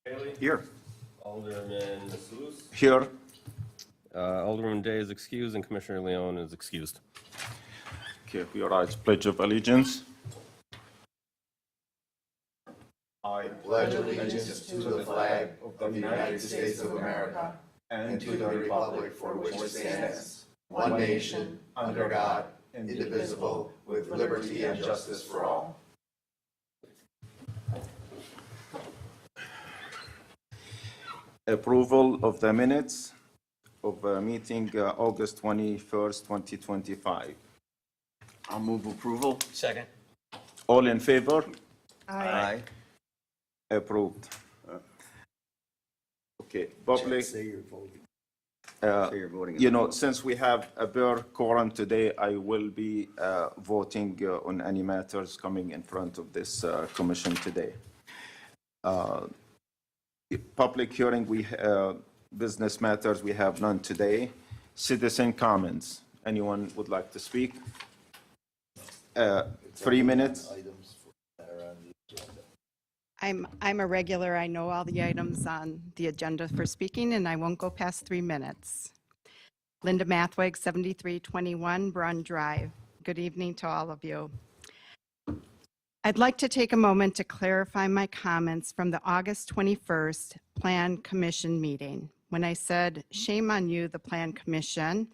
Bailey. Here. Alderman Sluse. Here. Alderman Day is excused and Commissioner Leone is excused. Okay, we rise. Pledge of Allegiance. I pledge allegiance to the flag of the United States of America and to the republic for which it stands, one nation, under God, indivisible, with liberty and justice for all. Approval of the minutes of meeting August 21st, 2025. I'll move approval. Second. All in favor? Aye. Approved. Okay, public, Say you're voting. uh, Say you're voting. you know, since we have a bare quorum today, I will be voting on any matters coming in front of this commission today. Public hearing, business matters, we have none today. Citizen comments. Anyone would like to speak? 3 minutes. Items that are on the agenda. I'm a regular. I know all the items on the agenda for speaking, and I won't go past 3 minutes. Linda Mathwig, 7321 Brun Drive. Good evening to all of you. I'd like to take a moment to clarify my comments from the August 21st Plan Commission meeting. When I said, shame on you, the Plan Commission,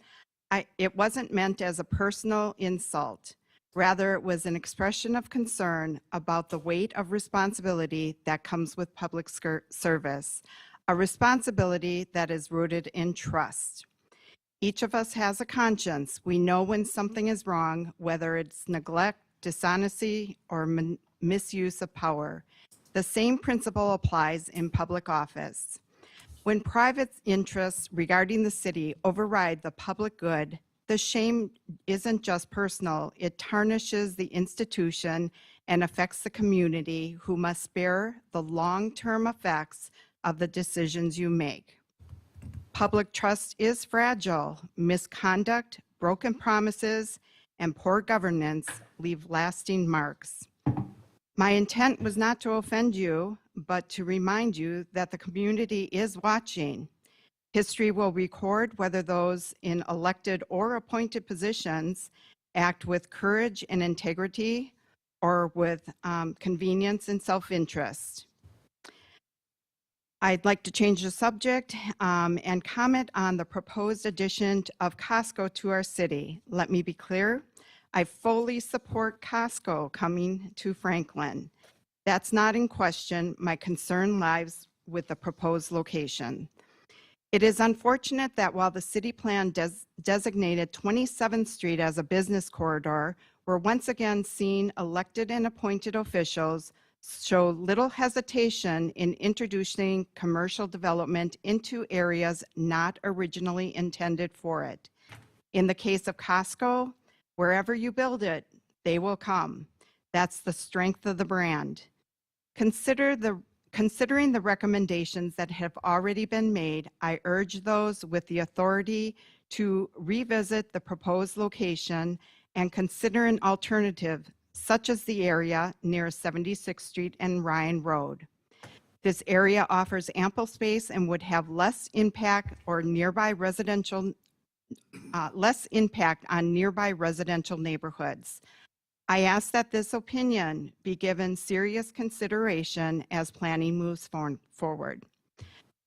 it wasn't meant as a personal insult. Rather, it was an expression of concern about the weight of responsibility that comes with public service, a responsibility that is rooted in trust. Each of us has a conscience. We know when something is wrong, whether it's neglect, dishonesty, or misuse of power. The same principle applies in public office. When private interests regarding the city override the public good, the shame isn't just personal, it tarnishes the institution and affects the community who must bear the long-term effects of the decisions you make. Public trust is fragile. Misconduct, broken promises, and poor governance leave lasting marks. My intent was not to offend you, but to remind you that the community is watching. History will record whether those in elected or appointed positions act with courage and integrity or with convenience and self-interest. I'd like to change the subject and comment on the proposed addition of Costco to our city. Let me be clear, I fully support Costco coming to Franklin. That's not in question. My concern lies with the proposed location. It is unfortunate that while the city plan designated 27th Street as a business corridor, we're once again seeing elected and appointed officials show little hesitation in introducing commercial development into areas not originally intended for it. In the case of Costco, wherever you build it, they will come. That's the strength of the brand. Considering the recommendations that have already been made, I urge those with the authority to revisit the proposed location and consider an alternative, such as the area near 76th Street and Ryan Road. This area offers ample space and would have less impact on nearby residential neighborhoods. I ask that this opinion be given serious consideration as planning moves forward.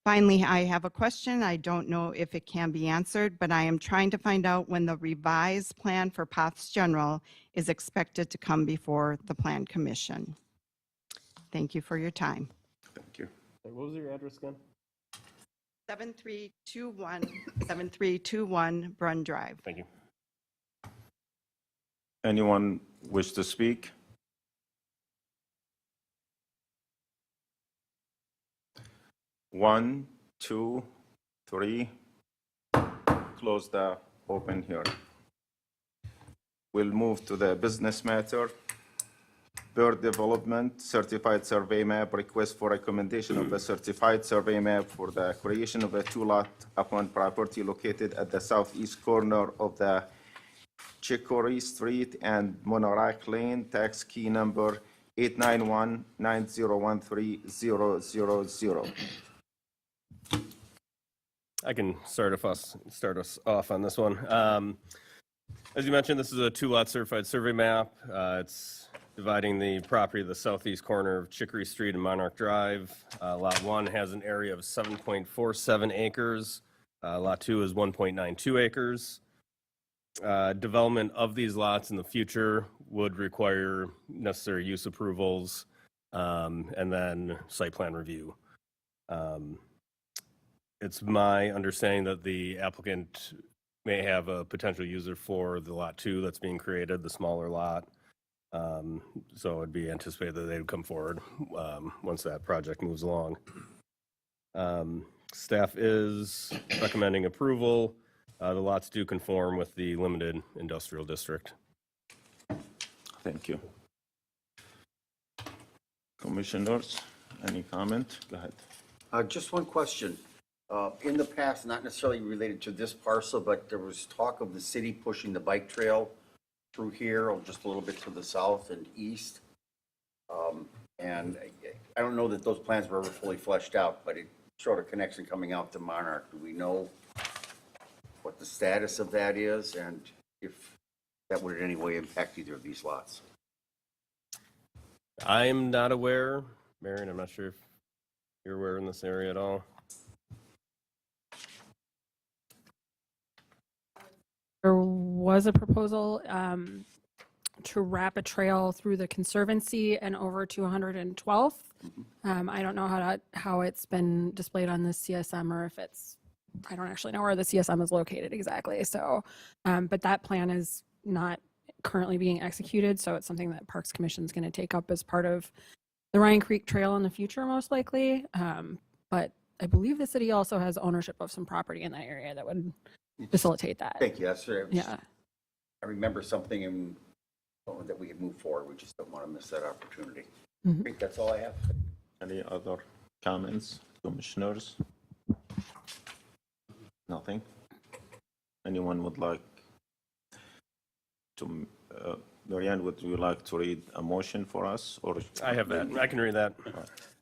Finally, I have a question. I don't know if it can be answered, but I am trying to find out when the revised plan for Paths General is expected to come before the Plan Commission. Thank you for your time. Thank you. What was your address again? 7321 Brun Drive. Thank you. Anyone wish to speak? One, two, three. Close the open hearing. We'll move to the business matter. Bird Development Certified Survey Map, request for recommendation of a certified survey map for the creation of a two-lot upon property located at the southeast corner of the Chicory Street and Monarac Lane, tax key number 891-9013-000. I can start us off on this one. As you mentioned, this is a two-lot certified survey map. It's dividing the property of the southeast corner of Chicory Street and Monarch Drive. Lot 1 has an area of 7.47 acres. Lot 2 is 1.92 acres. Development of these lots in the future would require necessary use approvals and then site plan review. It's my understanding that the applicant may have a potential user for the lot 2 that's being created, the smaller lot. So it'd be anticipated that they would come forward once that project moves along. Staff is recommending approval. The lots do conform with the limited industrial district. Thank you. Commissioners, any comment? Go ahead. Just one question. In the past, not necessarily related to this parcel, but there was talk of the city pushing the bike trail through here or just a little bit to the south and east. And I don't know that those plans were ever fully fleshed out, but it showed a connection coming out to Monarch. Do we know what the status of that is and if that would in any way impact either of these lots? I'm not aware, Marion, I'm not sure if you're aware in this area at all. There was a proposal to wrap a trail through the Conservancy and over to 112th. I don't know how it's been displayed on the CSM or if it's, I don't actually know where the CSM is located exactly. So, but that plan is not currently being executed. So it's something that Parks Commission is going to take up as part of the Ryan Creek Trail in the future, most likely. But I believe the city also has ownership of some property in that area that would facilitate that. Thank you. That's what Yeah. I remember something in, that we had moved forward. We just don't want to miss that opportunity. Mhm. I think that's all I have. Any other comments, commissioners? Nothing? Anyone would like to, Marianne, would you like to read a motion for us or? I have that. I can read that.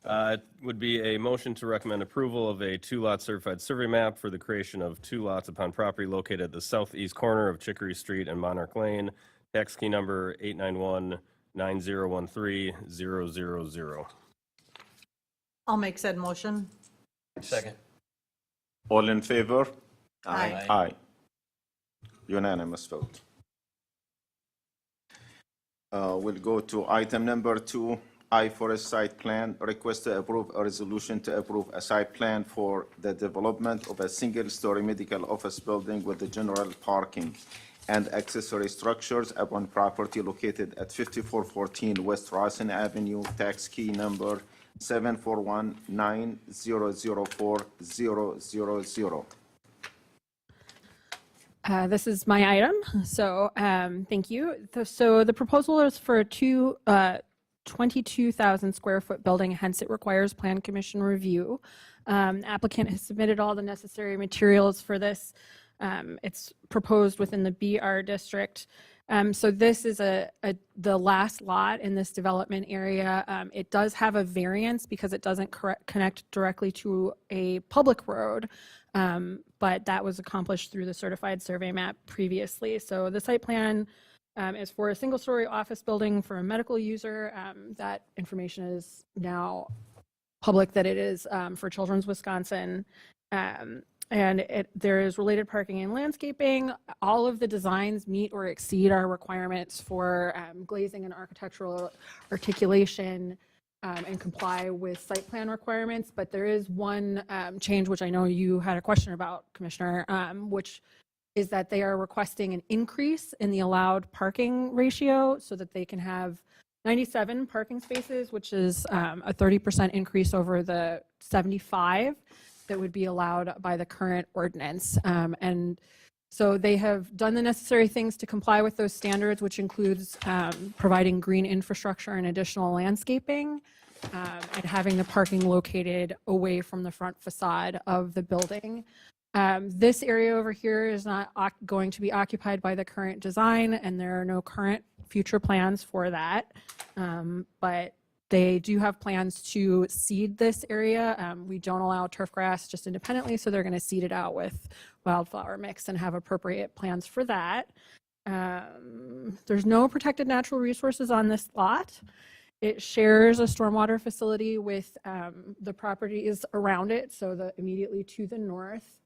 It would be a motion to recommend approval of a two-lot certified survey map for the creation of two lots upon property located at the southeast corner of Chicory Street and Monarch Lane, tax key number 891-9013-000. I'll make said motion. Second. All in favor? Aye. Aye. Unanimous vote. We'll go to item number 2, I-Forest site plan. Request to approve a resolution to approve a site plan for the development of a single-story medical office building with the general parking and accessory structures upon property located at 5414 West Rossin Avenue, tax key number 741-9004-000. This is my item, so thank you. So the proposal is for a 22,000 square foot building, hence it requires Plan Commission review. Applicant has submitted all the necessary materials for this. It's proposed within the BR district. So this is the last lot in this development area. It does have a variance because it doesn't connect directly to a public road, but that was accomplished through the certified survey map previously. So the site plan is for a single-story office building for a medical user. That information is now public that it is for Children's Wisconsin. And there is related parking and landscaping. All of the designs meet or exceed our requirements for glazing and architectural articulation and comply with site plan requirements. But there is one change, which I know you had a question about, Commissioner, which is that they are requesting an increase in the allowed parking ratio so that they can have 97 parking spaces, which is a 30% increase over the 75 that would be allowed by the current ordinance. And so they have done the necessary things to comply with those standards, which includes providing green infrastructure and additional landscaping and having the parking located away from the front facade of the building. This area over here is not going to be occupied by the current design, and there are no current future plans for that. But they do have plans to seed this area. We don't allow turf grass just independently, so they're going to seed it out with wildflower mix and have appropriate plans for that. There's no protected natural resources on this lot. It shares a stormwater facility with the properties around it, so immediately to the north.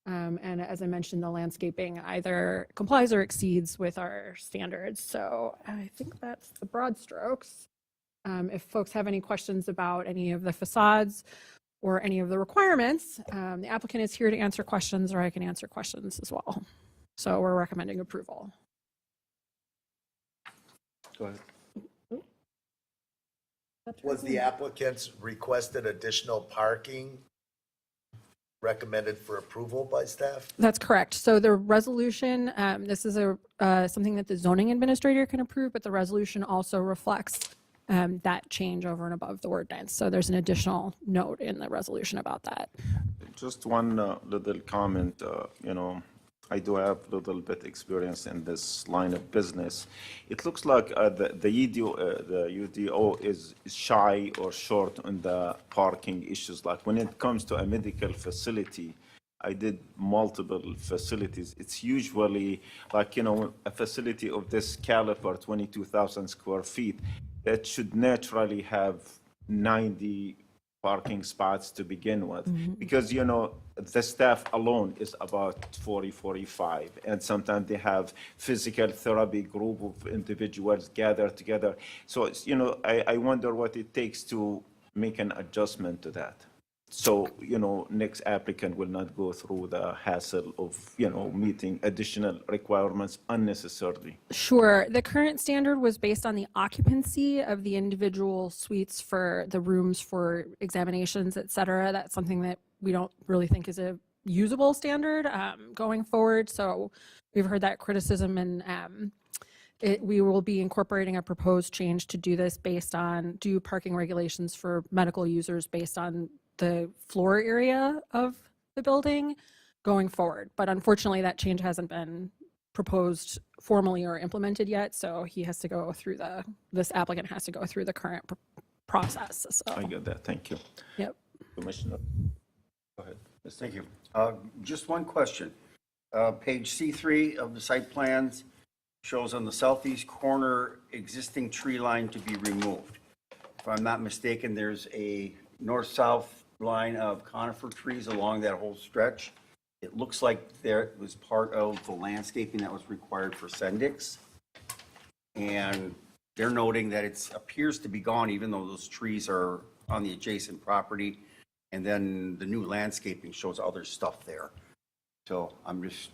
And as I mentioned, the landscaping either complies or exceeds with our standards. So I think that's the broad strokes. If folks have any questions about any of the facades or any of the requirements, the applicant is here to answer questions, or I can answer questions as well. So we're recommending approval. Go ahead. Was the applicant's requested additional parking recommended for approval by staff? That's correct. So the resolution, this is something that the zoning administrator can approve, but the resolution also reflects that change over and above the ordinance. So there's an additional note in the resolution about that. Just one little comment, I do have a little bit experience in this line of business. It looks like the UDO is shy or short on the parking issues. Like when it comes to a medical facility, I did multiple facilities. It's usually like, a facility of this caliber, 22,000 square feet, that should naturally have 90 parking spots to begin with, because the staff alone is about 40, 45, and sometimes they have physical therapy group of individuals gathered together. So it's, I wonder what it takes to make an adjustment to that. So, next applicant will not go through the hassle of, meeting additional requirements unnecessarily. Sure. The current standard was based on the occupancy of the individual suites for the rooms for examinations, et cetera. That's something that we don't really think is a usable standard going forward. So we've heard that criticism, and we will be incorporating a proposed change to do this based on parking regulations for medical users based on the floor area of the building going forward. But unfortunately, that change hasn't been proposed formally or implemented yet. So he has to go through this applicant has to go through the current process. So. I get that. Thank you. Yep. Commissioner, go ahead. Thank you. Just one question. Page C3 of the site plans shows on the southeast corner existing tree line to be removed. If I'm not mistaken, there's a north-south line of conifer trees along that whole stretch. It looks like there was part of the landscaping that was required for Sendix. And they're noting that it appears to be gone, even though those trees are on the adjacent property. And then the new landscaping shows other stuff there. So I'm just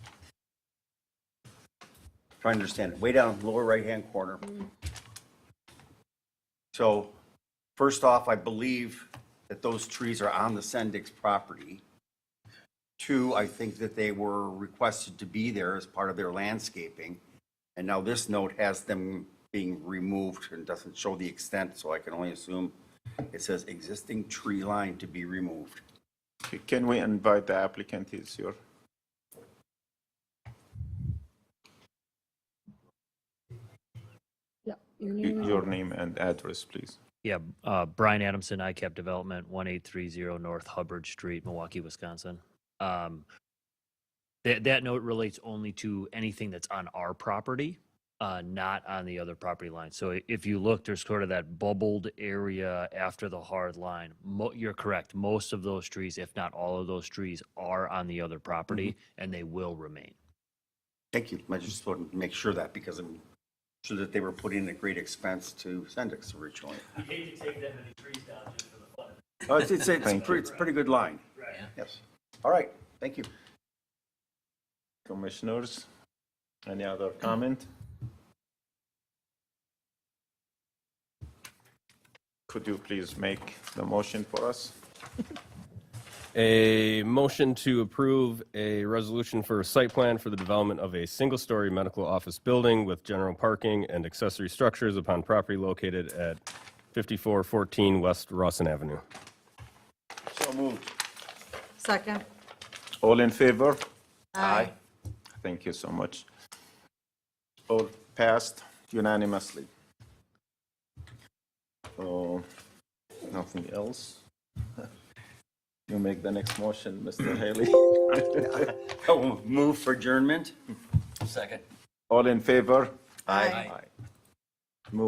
trying to understand it. Way down lower right-hand corner. So first off, I believe that those trees are on the Sendix property. Two, I think that they were requested to be there as part of their landscaping. And now this note has them being removed and doesn't show the extent, so I can only assume it says existing tree line to be removed. Can we invite the applicant? He's here. Yep. Your name and address, please. Yeah, Brian Adamson, ICAP Development, 1830 North Hubbard Street, Milwaukee, Wisconsin. That note relates only to anything that's on our property, not on the other property line. So if you look, there's sort of that bubbled area after the hard line. You're correct. Most of those trees, if not all of those trees, are on the other property, and they will remain. Thank you. I just wanted to make sure that because I'm sure that they were put in at great expense to Sendix originally. You hate to take that many trees down just for the fun. Oh, it's a pretty good line. Right. Yes. All right. Thank you. Commissioners, any other comment? Could you please make the motion for us? A motion to approve a resolution for a site plan for the development of a single-story medical office building with general parking and accessory structures upon property located at 5414 West Rawson Avenue. So moved. Second. All in favor? Aye. Thank you so much. All passed unanimously. Nothing else? You make the next motion, Mr. Haley. I will move for adjournment. Second. All in favor? Aye. Move.